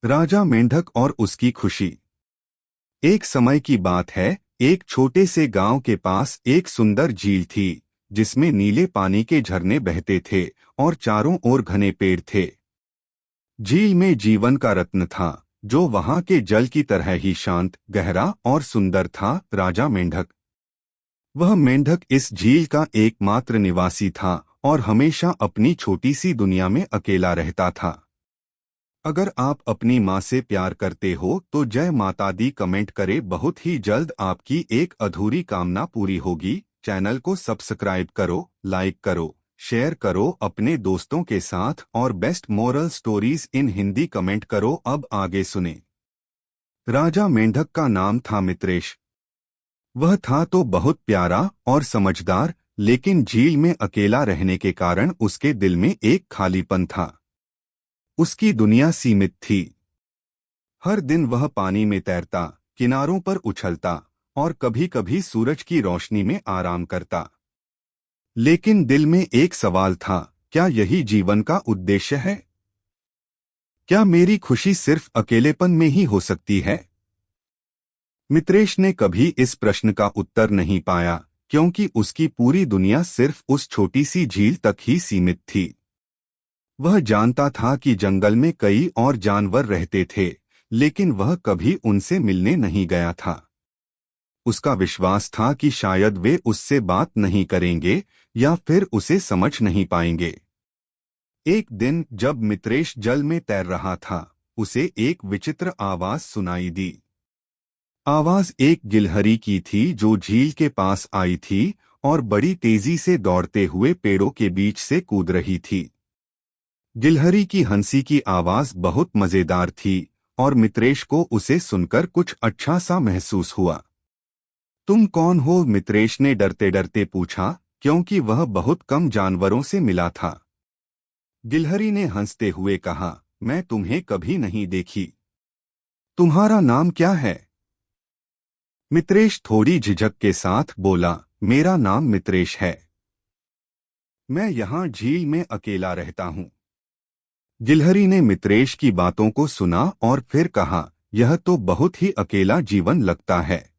राजा मेंढक और उसकी खुशी। एक समय की बात है, एक छोटे से गांव के पास एक सुंदर झील थी, जिसमें नीले पानी के झरने बहते थे और चारों ओर घने पेड़ थे। झील में जीवन का रत्न था, जो वहां के जल की तरह ही शांत, गहरा और सुंदर था। राजा मेंढक। वह मेंढक इस झील का एकमात्र निवासी था और हमेशा अपनी छोटी सी दुनिया में अकेला रहता था। अगर आप अपनी माँ से प्यार करते हो तो जय माता दी कमेंट करें। बहुत ही जल्द आपकी एक अधूरी कामना पूरी होगी। चैनल को सब्सक्राइब करो, लाइक करो, शेयर करो अपने दोस्तों के साथ और best moral stories in Hindi comment करो। अब आगे सुने। राजा मेंढक का नाम था मित्रेश। वह था तो बहुत प्यारा और समझदार, लेकिन झील में अकेला रहने के कारण उसके दिल में एक खालीपन था। उसकी दुनिया सीमित थी। हर दिन वह पानी में तैरता, किनारों पर उछलता और कभी-कभी सूरज की रोशनी में आराम करता। लेकिन दिल में एक सवाल था, क्या यही जीवन का उद्देश्य है? क्या मेरी खुशी सिर्फ अकेलेपन में ही हो सकती है? मित्रेश ने कभी इस प्रश्न का उत्तर नहीं पाया, क्योंकि उसकी पूरी दुनिया सिर्फ उस छोटी सी झील तक ही सीमित थी। वह जानता था कि जंगल में कई और जानवर रहते थे, लेकिन वह कभी उनसे मिलने नहीं गया था। उसका विश्वास था कि शायद वे उससे बात नहीं करेंगे या फिर उसे समझ नहीं पाएंगे। एक दिन जब मित्रेश जल में तैर रहा था, उसे एक विचित्र आवाज सुनाई दी। आवाज एक गिलहरी की थी, जो झील के पास आई थी और बड़ी तेजी से दौड़ते हुए पेड़ों के बीच से कूद रही थी। गिलहरी की हंसी की आवाज बहुत मजेदार थी और मित्रेश को उसे सुनकर कुछ अच्छा सा महसूस हुआ। तुम कौन हो? मित्रेश ने डरते डरते पूछा, क्योंकि वह बहुत कम जानवरों से मिला था। गिलहरी ने हंसते हुए कहा, मैं तुम्हें कभी नहीं देखी। तुम्हारा नाम क्या है? मित्रेश थोड़ी झिझक के साथ बोला, मेरा नाम मित्रेश है। मैं यहाँ झील में अकेला रहता हूँ। गिलहरी ने मित्रेश की बातों को सुना और फिर कहा, यह तो बहुत ही अकेला जीवन लगता है।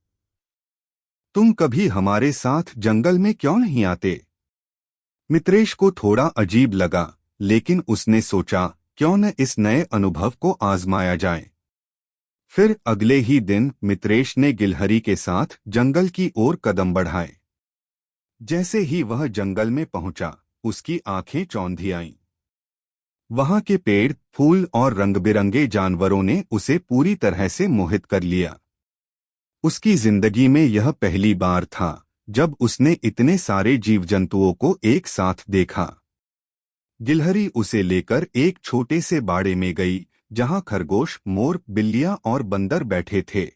तुम कभी हमारे साथ जंगल में क्यों नहीं आते? मित्रेश को थोड़ा अजीब लगा, लेकिन उसने सोचा, क्यों न इस नए अनुभव को आजमाया जाए। फिर अगले ही दिन मित्रेश ने गिलहरी के साथ जंगल की ओर कदम बढ़ाए। जैसे ही वह जंगल में पहुंचा, उसकी आंखें चौंधी आईं। वहां के पेड़, फूल और रंग-बिरंगे जानवरों ने उसे पूरी तरह से मोहित कर लिया। उसकी जिंदगी में यह पहली बार था जब उसने इतने सारे जीव जंतुओं को एक साथ देखा। गिलहरी उसे लेकर एक छोटे से बाड़े में गई, जहां खरगोश, मोर, बिल्लियां और बंदर बैठे थे।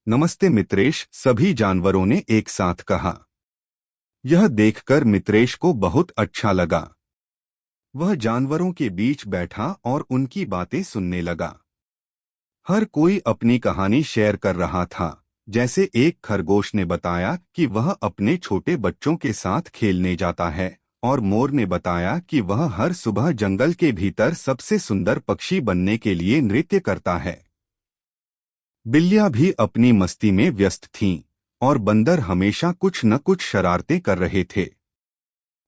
नमस्ते मित्रेश, सभी जानवरों ने एक साथ कहा। यह देखकर मित्रेश को बहुत अच्छा लगा। वह जानवरों के बीच बैठा और उनकी बातें सुनने लगा। हर कोई अपनी कहानी शेयर कर रहा था। जैसे एक खरगोश ने बताया कि वह अपने छोटे बच्चों के साथ खेलने जाता है, और मोर ने बताया कि वह हर सुबह जंगल के भीतर सबसे सुंदर पक्षी बनने के लिए नृत्य करता है। बिल्लियां भी अपनी मस्ती में व्यस्त थीं, और बंदर हमेशा कुछ न कुछ शरारतें कर रहे थे।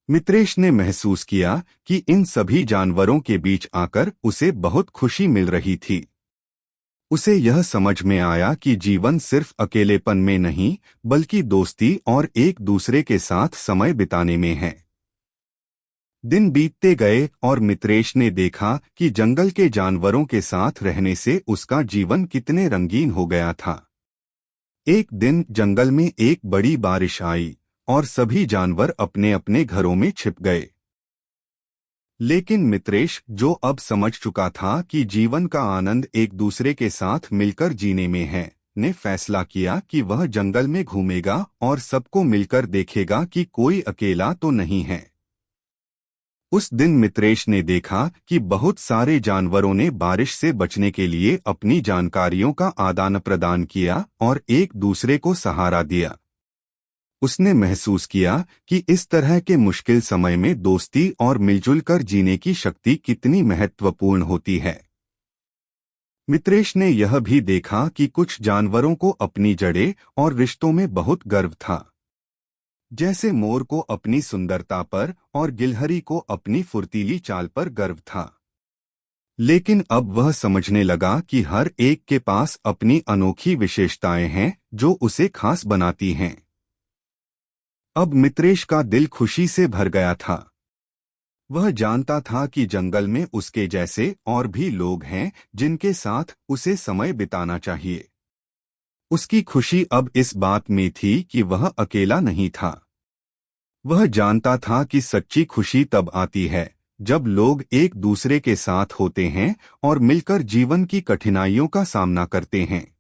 मित्रेश ने महसूस किया कि इन सभी जानवरों के बीच आकर उसे बहुत खुशी मिल रही थी। उसे यह समझ में आया कि जीवन सिर्फ अकेलेपन में नहीं, बल्कि दोस्ती और एक दूसरे के साथ समय बिताने में है। दिन बीतते गए और मित्रेश ने देखा कि जंगल के जानवरों के साथ रहने से उसका जीवन कितने रंगीन हो गया था। एक दिन जंगल में एक बड़ी बारिश आई और सभी जानवर अपने अपने घरों में छिप गए। लेकिन मित्रेश, जो अब समझ चुका था कि जीवन का आनंद एक दूसरे के साथ मिलकर जीने में है, ने फैसला किया कि वह जंगल में घूमेगा और सबको मिलकर देखेगा कि कोई अकेला तो नहीं है। उस दिन मित्रेश ने देखा कि बहुत सारे जानवरों ने बारिश से बचने के लिए अपनी जानकारियों का आदान प्रदान किया और एक दूसरे को सहारा दिया। उसने महसूस किया कि इस तरह के मुश्किल समय में दोस्ती और मिलजुल कर जीने की शक्ति कितनी महत्वपूर्ण होती है। मित्रेश ने यह भी देखा कि कुछ जानवरों को अपनी जड़ें और रिश्तों में बहुत गर्व था। जैसे मोर को अपनी सुंदरता पर और गिलहरी को अपनी फुर्तीली चाल पर गर्व था। लेकिन अब वह समझने लगा कि हर एक के पास अपनी अनोखी विशेषताएं हैं जो उसे खास बनाती हैं। अब मित्रेश का दिल खुशी से भर गया था। वह जानता था कि जंगल में उसके जैसे और भी लोग हैं जिनके साथ उसे समय बिताना चाहिए। उसकी खुशी अब इस बात में थी कि वह अकेला नहीं था। वह जानता था कि सच्ची खुशी तब आती है जब लोग एक दूसरे के साथ होते हैं और मिलकर जीवन की कठिनाइयों का सामना करते हैं।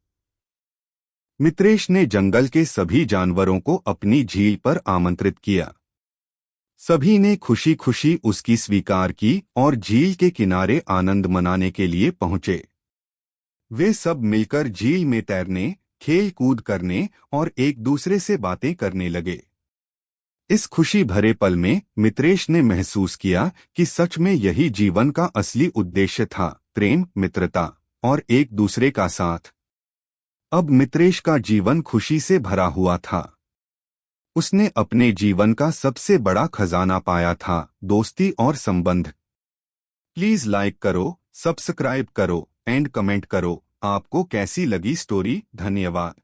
मित्रेश ने जंगल के सभी जानवरों को अपनी झील पर आमंत्रित किया। सभी ने खुशी खुशी उसकी स्वीकार की और झील के किनारे आनंद मनाने के लिए पहुंचे। वे सब मिलकर झील में तैरने, खेल कूद करने और एक दूसरे से बातें करने लगे। इस खुशी भरे पल में मित्रेश ने महसूस किया कि सच में यही जीवन का असली उद्देश्य था, प्रेम, मित्रता और एक दूसरे का साथ। अब मित्रेश का जीवन खुशी से भरा हुआ था। उसने अपने जीवन का सबसे बड़ा खजाना पाया था, दोस्ती और संबंध। प्लीज लाइक करो, सब्सक्राइब करो एंड कमेंट करो। आपको कैसी लगी स्टोरी? धन्यवाद।